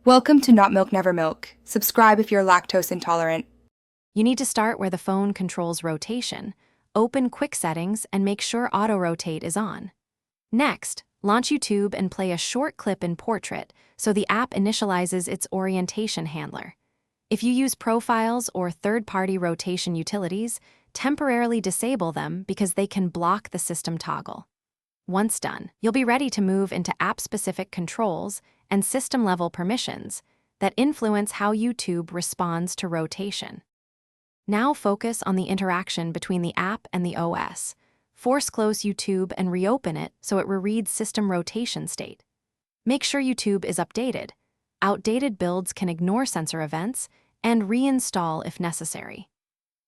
Welcome to Not Milk Never Milk. Subscribe if you're lactose intolerant. You need to start where the phone controls rotation. Open Quick Settings and make sure Auto Rotate is on. Next, launch YouTube and play a short clip in Portrait so the app initializes its orientation handler. If you use profiles or third-party rotation utilities, temporarily disable them because they can block the system toggle. Once done, you'll be ready to move into app-specific controls and system-level permissions that influence how YouTube responds to rotation. Now focus on the interaction between the app and the OS. Force close YouTube and reopen it so it rereads system rotation state. Make sure YouTube is updated. Outdated builds can ignore sensor events and reinstall if necessary.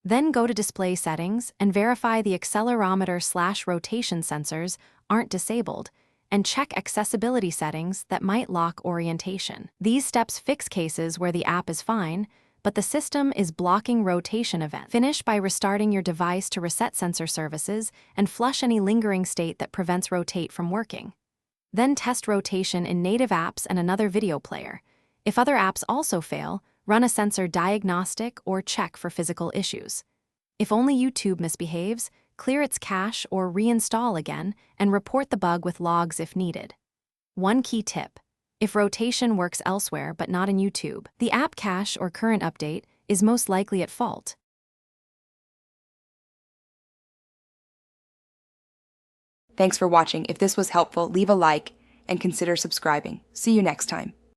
Then go to Display Settings and verify the accelerometer/rotation sensors aren't disabled, and check accessibility settings that might lock orientation. These steps fix cases where the app is fine, but the system is blocking rotation events. Finish by restarting your device to reset sensor services and flush any lingering state that prevents Rotate from working. Then test rotation in native apps and another video player. If other apps also fail, run a sensor diagnostic or check for physical issues. If only YouTube misbehaves, clear its cache or reinstall again and report the bug with logs if needed. One key tip: if rotation works elsewhere but not in YouTube, the app cache or current update is most likely at fault. Thanks for watching. If this was helpful, leave a like and consider subscribing. See you next time.